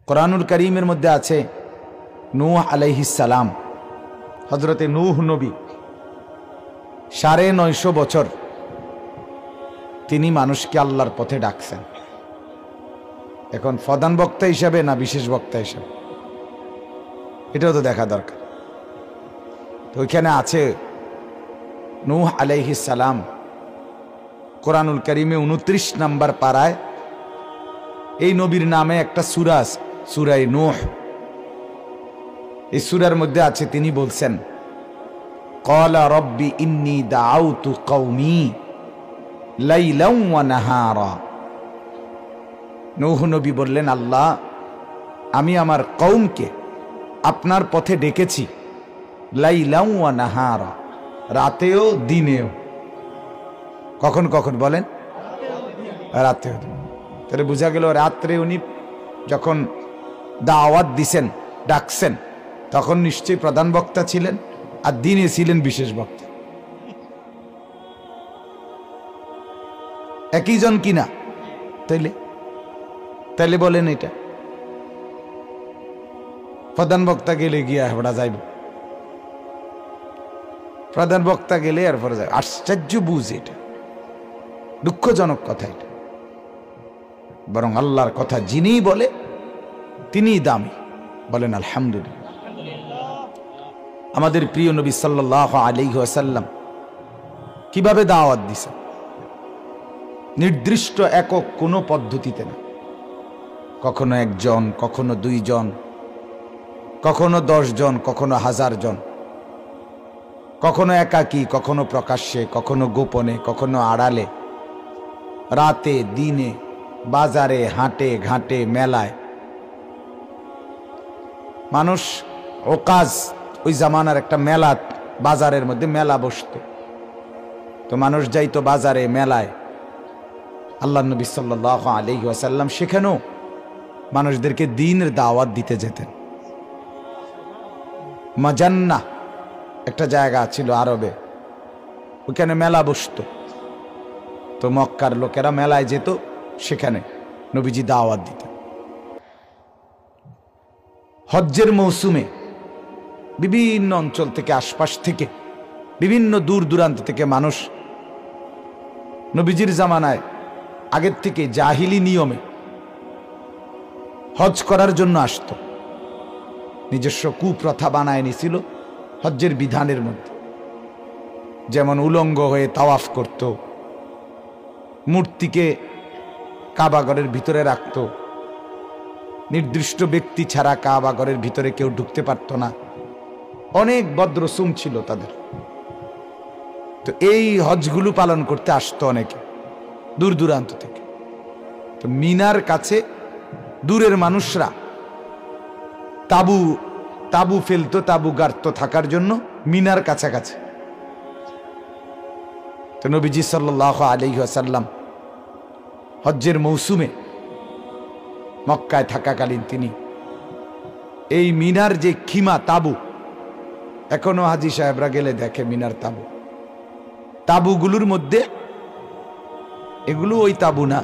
কোরআনুল কারীমের মধ্যে আছে নূহ আলাইহিস সালাম, হযরতে নূহ নবী ৯৫০ বছর তিনি মানুষকে আল্লাহর পথে ডাকছেন। এখন প্রধান বক্তা হিসাবে না বিশেষ বক্তা হিসাবে, এটাও তো দেখা দরকার। তো ওইখানে আছে নূহ আলাইহিস সালাম, কোরআনুল কারীমে ২৯ নম্বর পারায় এই নবীর নামে একটা সূরা আছে, সূরা নূহ। এই সূরার মধ্যে আছে, তিনি বলছেন ক্বালা রাব্বি ইন্নী দাআউতু কওমি লাইলান ওয়া নাহারা। নূহ নবী বললেন, আল্লাহ আমি আমার কওমকে আপনার পথে ডেকেছি লাইলান ওয়া নাহারা, রাতেও দিনেও। কখন কখন বলেন? রাতেও। তাহলে বোঝা গেল রাত্রে উনি যখন দাওয়াত দিছেন, ডাকছেন, তখন নিশ্চয়ই প্রধান বক্তা ছিলেন, আর দিনে ছিলেন বিশেষ বক্তা। একই জন কিনা? তাইলে বলেন এটা প্রধান বক্তা গেলে গিয়া হেবড়া যাইব, প্রধান বক্তা গেলে এরপরে যাই। আশ্চর্য বুঝ, এটা দুঃখজনক কথা। এটা বরং আল্লাহর কথা যিনি বলে তিনিই দামি। বলেন আলহামদুলিল্লাহ। আমাদের প্রিয় নবী সাল্লাল্লাহু আলাইহি ওয়াসাল্লাম কিভাবে দাওয়াত দিছেন? নির্দিষ্ট একক কোনো পদ্ধতিতে না, কখনো একজন, কখনো ২ জন, কখনো ১০ জন, কখনো ১০০০ জন, কখনো একাকী, কখনো প্রকাশ্যে, কখনো গোপনে, কখনো আড়ালে, রাতে দিনে, বাজারে, হাটে ঘাটে, মেলায়। মানুষ ওকাজ, ওই জামানার একটা মেলা, বাজারের মধ্যে মেলা বসতো, তো মানুষ যাইতো বাজারে, মেলায়। আল্লাহ নবী সাল্লাল্লাহু আলাইহি ওয়াসাল্লাম সেখানেও মানুষদেরকে দ্বীনের দাওয়াত দিতে যেতেন। মাজান্না একটা জায়গা ছিল আরবে, ওখানে মেলা বসতো, তো মক্কার লোকেরা মেলায় যেত, সেখানে নবীজি দাওয়াত দিতেন। হজ্জের মৌসুমে বিভিন্ন অঞ্চল থেকে, আশপাশ থেকে, বিভিন্ন দূর দূরান্ত থেকে মানুষ নবীজির জামানায় আগের থেকে জাহিলি নিয়মে হজ করার জন্য আসত। নিজস্ব কুপ্রথা বানায় নিছিল হজ্জের বিধানের মধ্যে, যেমন উলঙ্গ হয়ে তাওয়াফ করত, মূর্তিকে কাবাগরের ভিতরে রাখত, নির্দিষ্ট ব্যক্তি ছাড়া কাবাগরের ভিতরে কেউ ঢুকতে পারত না, অনেক বদরসুম ছিল তাদের। তো এই হজগুলো পালন করতে আসতো অনেকে দূর দূরান্ত থেকে। তো মিনার কাছে দূরের মানুষরা তাবু ফেলতো, তাবু গাড়তো থাকার জন্য মিনার কাছাকাছি। তো নবীজি সাল্লাল্লাহু আলাইহি ওয়াসাল্লাম হজ্জের মৌসুমে মক্কায় থাকাকালীন তিনি এই মিনার যে খিমা তাবু, এখনো হাজী সাহেবরা গেলে দেখে মিনার তাবুগুলোর মধ্যে, এগুলো ওই তাবু না,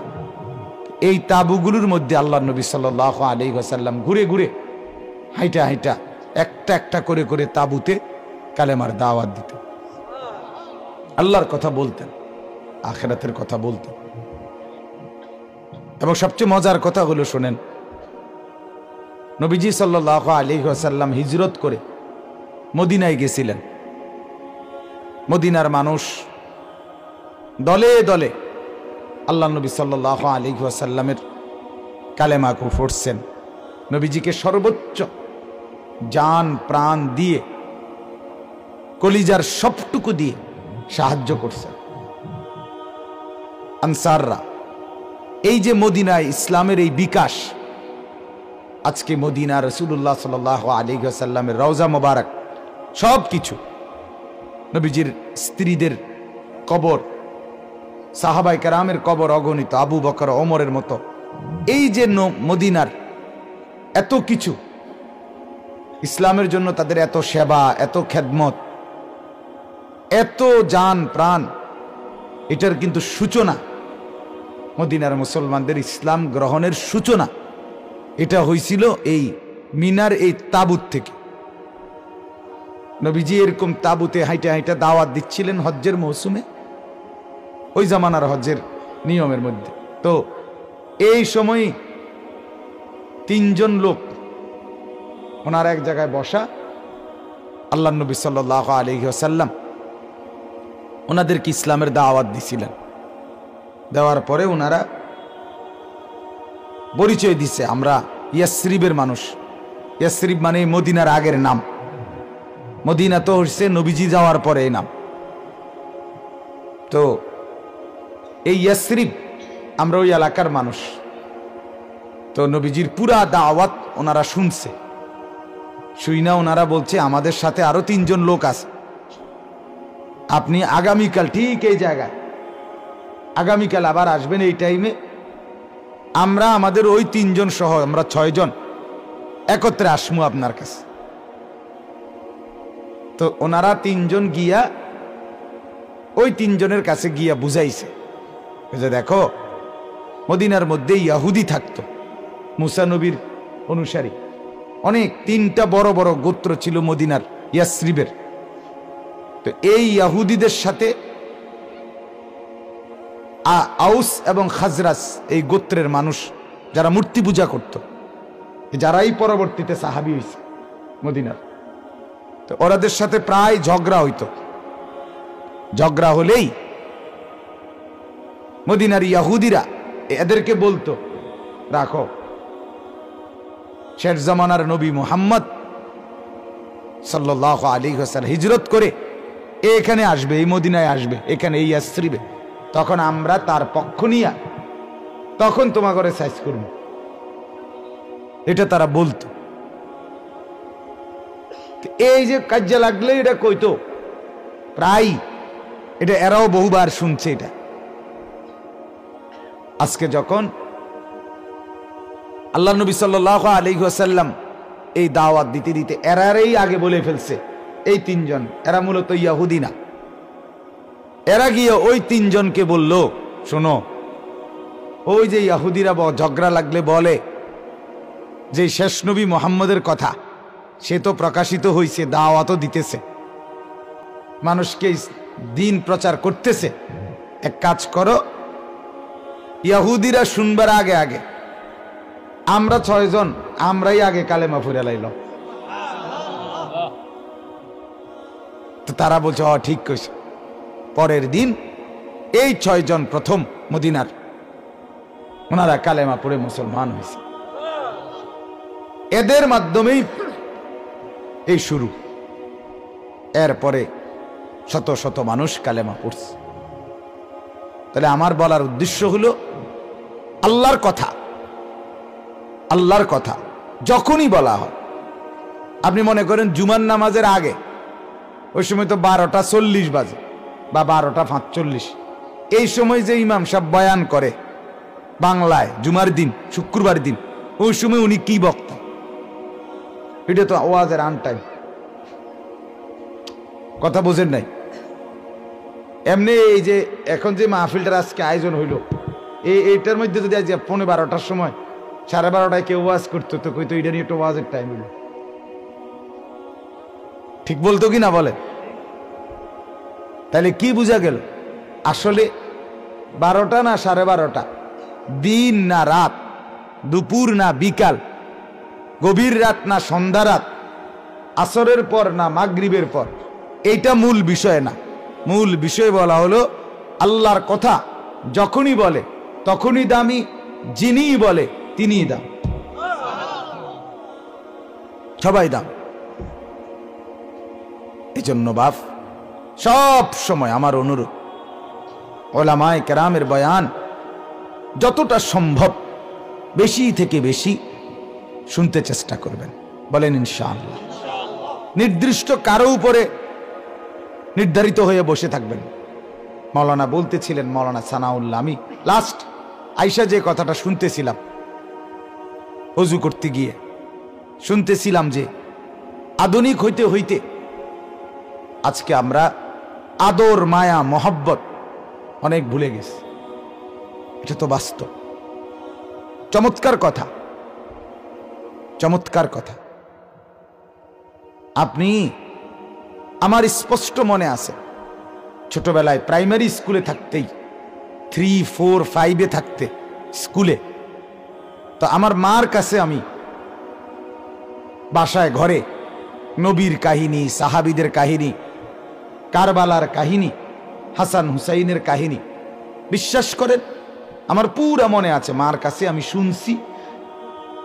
এই তাবুগুলোর মধ্যে আল্লাহ নবী সাল্লাল্লাহু আলাইহি ওয়াসাল্লাম ঘুরে ঘুরে, হাইটা হাইটা, একটা একটা করে করে তাবুতে কালেমার দাওয়াত দিতেন, আল্লাহর কথা বলতেন, আখিরাতের কথা বলতেন। এবং সবচেয়ে মজার কথা হলো, শোনেন, নবীজি সাল্লাল্লাহু আলাইহি ওয়াসাল্লাম হিজরত করে মদিনায় গেছিলেন। মদিনার মানুষ দলে দলে আল্লাহ নবী সাল্লাল্লাহু আলাইহি ওয়াসাল্লামের কালেমা পড়ছেন, নবীজিকে সর্বোচ্চ জান প্রাণ দিয়ে, কলিজার সবটুকু দিয়ে সাহায্য করছেন আনসাররা। এই যে মদিনায় ইসলামের এই বিকাশ, আজকে মদিনা রাসূলুল্লাহ সাল্লাল্লাহু আলাইহি ওয়াসাল্লামের রওজা মোবারক, সব কিছু, নবীজির স্ত্রীদের কবর, সাহাবায়ে কেরামের কবর অগণিত, আবু বকর ওমরের মতো, এই যে মদিনার এত কিছু, ইসলামের জন্য তাদের এত সেবা, এত খেদমত, এত জান প্রাণ, এটার কিন্তু সূচনা, মদিনার মুসলমানদের ইসলাম গ্রহণের সূচনা এটা হয়েছিল এই মিনার এই তাবুত থেকে। নবীজি এরকম তাবুতে হাইটা হাইটা দাওয়াত দিচ্ছিলেন হজ্জের মৌসুমে, ওই জামানার হজ্জের নিয়মের মধ্যে। তো এই সময় 3 জন লোক ওনার এক জায়গায় বসা, আল্লাহ নবী সাল্লাল্লাহু আলাইহি ওয়াসাল্লাম ওনাদেরকে ইসলামের দাওয়াত দিছিলেন। দেওয়ার পরে ওনারা পরিচয় দিছে, আমরা ইয়াসরিবের মানুষ। ইয়াসরিব মানে মদিনার আগের নাম, মদিনা তো হচ্ছে নবীজি যাওয়ার পরে এই নাম। তো এই ইয়াসরিব আমরা ওই এলাকার মানুষ। তো নবীজির পুরা দাওয়াত ওনারা শুনছে, শুইনা ওনারা বলছে আমাদের সাথে আরো 3 জন লোক আছে, আপনি আগামীকাল ঠিক এই জায়গায় আগামীকাল আবার আসবেন এই টাইমে, আমরা আমাদের ওই 3 জন সহ আমরা 6 জন একত্রে আসমু আপনার কাছে। তো ওনারা 3 জন গিয়া ওই 3 জনের কাছে গিয়া বুঝাইছে যে দেখো, মদিনার মধ্যে ইয়াহুদি থাকতো, মুসা নবীর অনুসারী অনেক, 3টা বড় বড় গোত্র ছিল মদিনার ইয়াসরিবের। তো এই ইয়াহুদিদের সাথে আউস এবং খাজরাজ এই গোত্রের মানুষ যারা মূর্তি পূজা করত, যারাই পরবর্তীতে সাহাবী হয়েছে মদিনার, তো ওরাদের সাথে প্রায় ঝগড়া হইতো। ঝগড়া হলেই মদিনার ইয়াহুদিরা এদেরকে বলতো, রাখো, শেষ জামানার নবী মুহাম্মদ সাল্লাল্লাহু আলাইহি ওয়াসাল্লাম হিজরত করে এখানে আসবে, এই মদিনায় আসবে, এখানে এই ইয়াসরিবে, তখন আমরা তার পক্ষ নিয়া তখন তোমার ঘরে সাইজ করব, এটা তারা বলতো। এই যে কাজে লাগলে এটা কইতো প্রায়, এটা এরাও বহুবার শুনছে এটা। আজকে যখন আল্লাহ নবী সাল্লাল্লাহু আলাইহি ওয়াসাল্লাম এই দাওয়াত দিতে দিতে এরারই আগে বলে ফেলছে, এই 3 জন এরা মূলত ইয়াহুদি না। এরা গিয়ে ওই 3 জনকে বলল, শোনো, ওই যে ইয়াহুদিরা ঝগড়া লাগলে বলে যে শেষ নবী মুহাম্মদের কথা, সে তো প্রকাশিত হয়েছে, দাওয়াতও দিতেছে, মানুষকে দিন প্রচার করতেছে, এক কাজ করো, ইয়াহুদিরা শুনবার আগে আগে আমরা 6 জন আমরাই আগে কালেমা পড়ে লাইলাম। তো তারা বলছে, ঠিক কইছে। পরের দিন এই 6 জন প্রথম মদিনার ওনারা কালেমা পড়ে মুসলমান হয়েছে। এদের মাধ্যমেই এই শুরু। এরপরে শত শত মানুষ কালেমা পড়ছে। তাহলে আমার বলার উদ্দেশ্য হলো, আল্লাহর কথা, আল্লাহর কথা যখনই বলা হয়, আপনি মনে করেন জুমার নামাজের আগে, ওই সময় তো 12টা 40 বাজে বা 12টা 45, এই সময় যে ইমাম সাহেব বয়ান করে বাংলায় জুমার দিন, শুক্রবার দিন, ওই সময় উনি কি বক্তা, এটা তো ওয়াজের আনটাইম, কথা বোঝেন নাই? এমনি এই যে এখন যে মাহফিলটার আজকে আয়োজন হইল, এইটার মধ্যে যদি আজ 12:15টার সময় 12:30টায় কেউ ওয়াজ করতো, তো কইতো এটা নিয়ে একটা ওয়াজের টাইম হইল, ঠিক বলতো কি না বলে? তাহলে কি বোঝা গেল? আসলে 12টা না 12:30, দিন না রাত, দুপুর না বিকাল, গভীর রাত না সন্ধ্যা রাত, আসরের পর না মাগরিবের পর, এইটা মূল বিষয় না। মূল বিষয় বলা হলো আল্লাহর কথা যখনই বলে তখনই দামি, যিনিই বলে তিনিই দাম, সবাই দাম। এই জন্য বাপ সব সময় আমার অনুরোধ, ওলামায়ে কেরামের বয়ান যতটা সম্ভব বেশি থেকে বেশি শুনতে চেষ্টা করবেন, বলেন ইনশাআল্লাহ। নির্দিষ্ট কারো উপরে নির্ধারিত হয়ে বসে থাকবেন। মাওলানা বলতেছিলেন, মাওলানা সানাউল্লাহ, আমি লাস্ট আইসা যে কথাটা শুনতেছিলাম, ওযু করতে গিয়ে শুনতেছিলাম যে আধুনিক হইতে হইতে আজকে আমরা আদর, মায়া, মহব্বত অনেক ভুলে গেছি। এটা তো বাস্তব, চমৎকার কথা। চমৎকার কথা। আপনি, আমার স্পষ্ট মনে আছে ছোটবেলায় প্রাইমারি স্কুলে থাকতেই, 3, 4, 5-এ থাকতে স্কুলে, তো আমার মার কাছে আমি বাসায় ঘরে নবীর কাহিনী, সাহাবীদের কাহিনী, কারবালার কাহিনী, হাসান হুসাইনের কাহিনী, বিশ্বাস করেন আমার পুরা মনে আছে, মার কাছে আমি শুনছি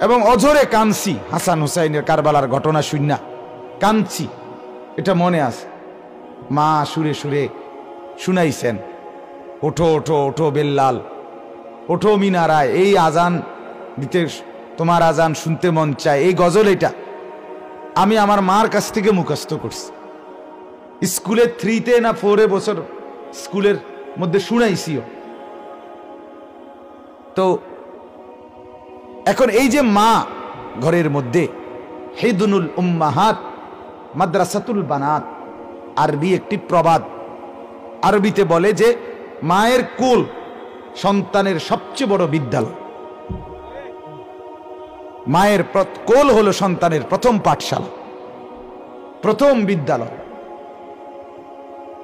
এবং অঝরে কাঁদছি। হাসান হুসাইনের কারবালার ঘটনা শুননা কাঁদছি, এটা মনে আছে। মা সুরে সুরে শুনাইছেন, ওঠো ওঠো ওঠো বেল্লাল, ওঠো মিনারায়, এই আজান দিতে, তোমার আজান শুনতে মন চায়, এই গজল। এটা আমি আমার মার কাছ থেকে মুখস্থ করছি। স্কুলে 3-তে না 4-এ বছর স্কুলের মধ্যে শুনাইছিও। তো এখন এই যে মা ঘরের মধ্যে, হিদনুল উম্মাহাত মাদ্রাসাতুল বানাত, আরবি একটি প্রবাদ। আরবিতে বলে যে মায়ের কোল সন্তানের সবচেয়ে বড় বিদ্যালয়। মায়ের কোল হলো সন্তানের প্রথম পাঠশালা, প্রথম বিদ্যালয়।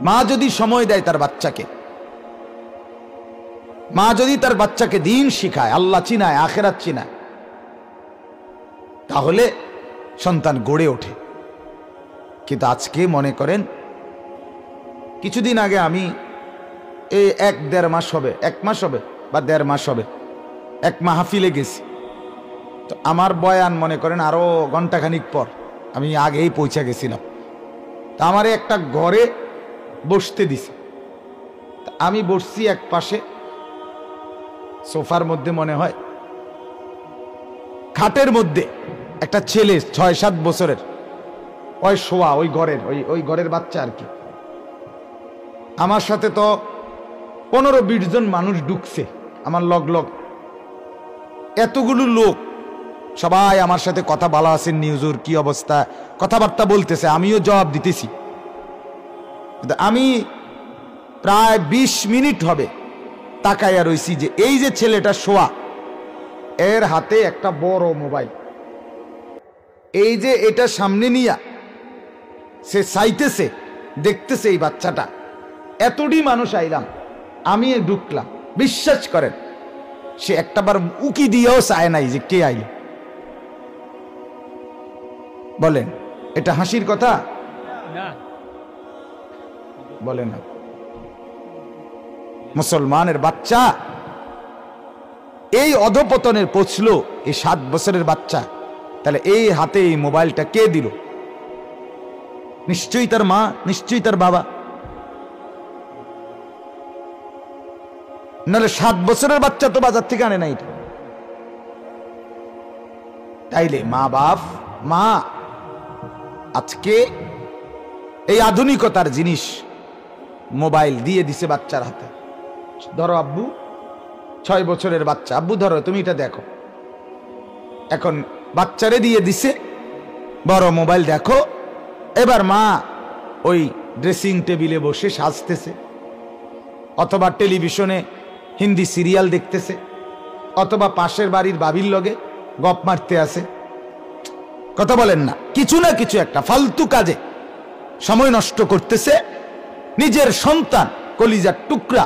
মা যদি সময় দেয় তার বাচ্চাকে, মা যদি তার বাচ্চাকে দিন শিখায়, আল্লাহ চিনায়, আখেরাত চিনায়, তাহলে সন্তান গড়ে ওঠে। কিন্তু আজকে মনে করেন, কিছুদিন আগে আমি এই 1-1.5 মাস হবে, 1 মাস হবে বা 1.5 মাস হবে, এক মাহফিলে গেছি। তো আমার বয়ান মনে করেন আরো ঘন্টাখানিক পর, আমি আগেই পৌঁছে গেছিলাম। তা আমার একটা ঘরে বসতে দিছে, আমি বসছি এক পাশে সোফার মধ্যে, মনে হয় খাটের মধ্যে একটা ছেলে 6-7 বছরের, ওই শোয়া, ওই ঘরের বাচ্চা আর কি। আমার সাথে তো 15-20 জন মানুষ ঢুকছে আমার লগ। এতগুলো লোক সবাই আমার সাথে কথা ভালো আছেন নিউজুর, কি অবস্থা, কথাবার্তা বলতেছে, আমিও জবাব দিতেছি। আমি প্রায় 20 মিনিট হবে তাকাইয়া রইছি যে এই যে ছেলেটা শোয়া, এর হাতে একটা বড় মোবাইল, এই যে এটা সামনে নিয়া সে চাইতেছে, দেখতেছে এই বাচ্চাটা। এতটি মানুষ আইলাম, আমি ঢুকলাম, বিশ্বাস করেন সে একটাবার উকি দিয়েও চায় নাই যে কে আইল। বলেন এটা হাসির কথা? বলেন না। মুসলমানের বাচ্চা এই অধপতনের পৌঁছলো, এই 7 বছরের বাচ্চা, তাহলে এই হাতে এই মোবাইলটা কে দিল? নিশ্চয়ই তার মা, নিশ্চয়ই তার বাবা। নাহলে 7 বছরের বাচ্চা তো বাজার থেকে আনে নাই। তাইলে মা বাপ, মা আজকে এই আধুনিকতার জিনিস মোবাইল দিয়ে দিছে বাচ্চার হাতে। ধরো আব্বু, 6 বছরের বাচ্চা, আব্বু ধরো তুমি এটা দেখো। এখন বাচ্চারে দিয়ে দিছে, বড় মোবাইল দেখো। এবার মা ওই ড্রেসিং টেবিলে বসে সাজতেছে, অথবা টেলিভিশনে হিন্দি সিরিয়াল দেখতেছে, অথবা পাশের বাড়ির বাবির লগে গপ মারতে আছে। কথা বলেন না, কিছু না কিছু একটা ফালতু কাজে সময় নষ্ট করতেছে। নিজের সন্তান, কলিজার টুকরা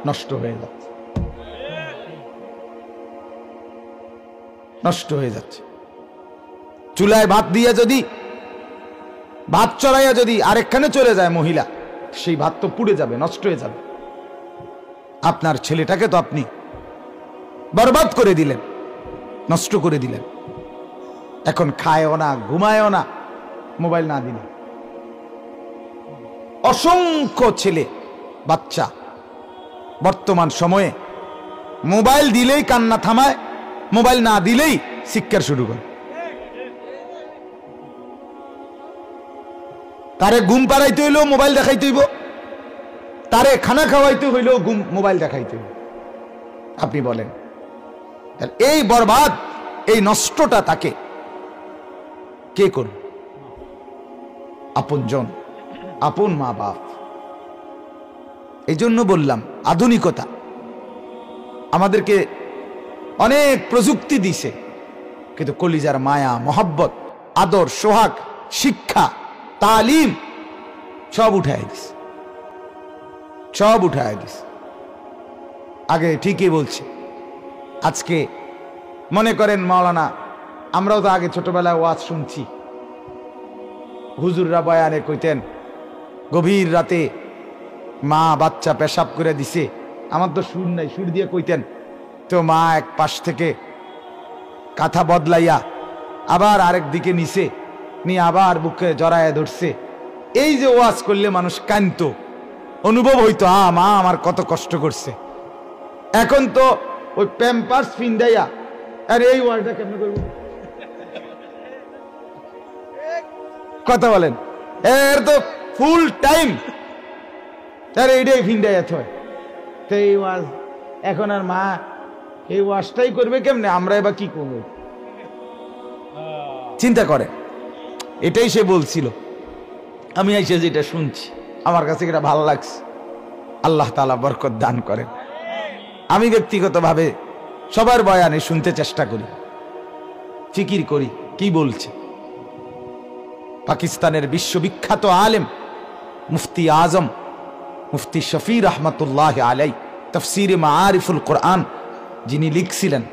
নষ্ট হয়ে যাচ্ছে, নষ্ট হয়ে যাচ্ছে। চুলায় ভাত দিয়ে যদি, ভাত চড়াইয়া যদি আরেকখানে চলে যায় মহিলা, সেই ভাত তো পুড়ে যাবে, নষ্ট হয়ে যাবে। আপনার ছেলেটাকে তো আপনি বরবাদ করে দিলেন, নষ্ট করে দিলেন। এখন খায়ও না, ঘুমায়ও না মোবাইল না দিলে। অসংখ্য ছেলে বাচ্চা বর্তমান সময়ে মোবাইল দিলেই কান্না থামায়, মোবাইল না দিলেই চিৎকার শুরু করে। তারে ঘুম পাড়াইতে হইলেও মোবাইল দেখাইতে হইব, তারে খানা খাওয়াইতে হইলেও মোবাইল দেখাইতে হইব। আপনি বলেন এই বরবাদ, এই নষ্টটা তাকে কে করবে? আপনজন, আপন মা বাপ। এই জন্য বললাম আধুনিকতা আমাদেরকে অনেক প্রযুক্তি দিছে, কিন্তু কলিজার মায়া, মহব্বত, আদর, সোহাগ, শিক্ষা, তালিম সব উঠায় দিস, সব উঠায় দিস। আগে ঠিকই বলছি। আজকে মনে করেন মাওলানা, আমরাও তো আগে ছোটবেলায় ওয়াজ শুনছি, হুজুররা বয়ানে কইতেন গভীর রাতে মা বাচ্চা পেশাব করে দিছে, আমার তো সুর নাই, সুর দিয়ে কইতেন, তো মা এক পাশ থেকে কাঁথা বদলাইয়া আবার আরেক দিকে নিছে, নিয়ে আবার বুকে জড়ায় ধরছে। এই যে ওয়াজ করলে মানুষ কান্ত, অনুভব হইতো মা আমার কত কষ্ট করছে। এখন তো ওই প্যাম্পার্স ফিন্দাইয়া, আর এই ওয়াজটা কেমন করবো কথা বলেন, এর তো ফুল টাইম তার এইটাই ফিন্দাইয়া থয়। তো এই ওয়াজ এখন আর মা এই ওয়াজটাই করবে কেমনে, আমরা এবার কি করবো চিন্তা করে। এটাই সে বলছিল, আমি এসে যেটা শুনছি আমার কাছে এটা ভালো লাগছে। আল্লাহ তাআলা বরকত দান করেন। আমি ব্যক্তিগতভাবে সবার বয়ানে শুনতে চেষ্টা করি, ফিকির করি কি বলছে। পাকিস্তানের বিশ্ববিখ্যাত আলেম মুফতি আজম মুফতি শফি রহমতুল্লাহ আলাই তফসিরে মাআরিফুল কোরআন যিনি লিখছিলেন,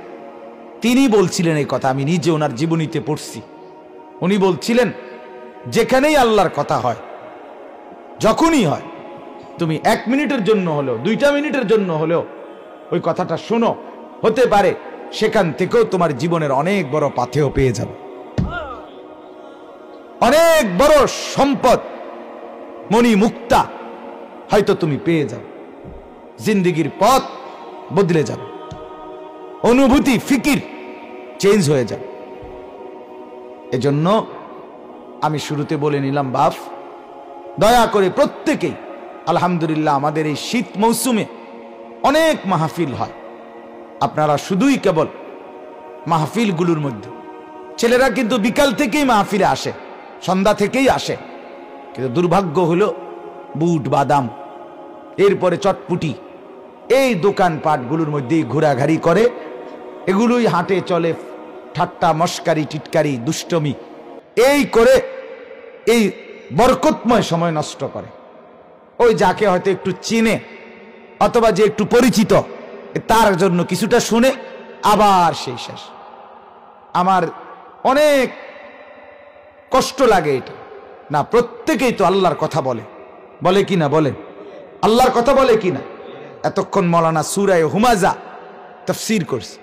তিনি বলছিলেন এই কথা, আমি নিজে ওনার জীবনীতে পড়ছি। উনি বলছিলেন যেখানেই আল্লাহর কথা হয়, যখনই হয়, তুমি 1 মিনিটের জন্য হলেও 2টা মিনিটের জন্য হলেও ওই কথাটা শোনো, হতে পারে সেখান থেকেও তোমার জীবনের অনেক বড় পাথেয় পেয়ে যাবে, অনেক বড় সম্পদ মণি মুক্তা হয়তো তুমি পেয়ে যাবে, জিন্দেগির পথ বদলে যাবে, অনুভূতি ফিকির চেঞ্জ হয়ে যাবে। এজন্য আমি শুরুতে বলে নিলাম, বাপ দয়া করে প্রত্যেকেই, আলহামদুলিল্লাহ আমাদের এই শীত মৌসুমে অনেক মাহফিল হয়, আপনারা শুধুই কেবল মাহফিলগুলোর মধ্যে, ছেলেরা কিন্তু বিকাল থেকেই মাহফিলে আসে, সন্ধ্যা থেকেই আসে, কিন্তু দুর্ভাগ্য হলো বুট বাদাম এরপরে চটপুটি এই দোকানপাটগুলোর মধ্যেই ঘোরাঘাড়ি করে, এগুলোই হাঁটে চলে, ঠাট্টা মস্কারি টিটকারি দুষ্টমি এই করে এই বরকতময় সময় নষ্ট করে। ওই যাকে হয়তো একটু চিনে অথবা যে একটু পরিচিত তার জন্য কিছুটা শুনে আবার সেই শেষ। আমার অনেক কষ্ট লাগে এটা না, প্রত্যেকেই তো আল্লাহর কথা বলে, বলে কি না বলেন, আল্লাহর কথা বলে কি না। এতক্ষণ মৌলানা সূরা হুমাযা তাফসীর করছে,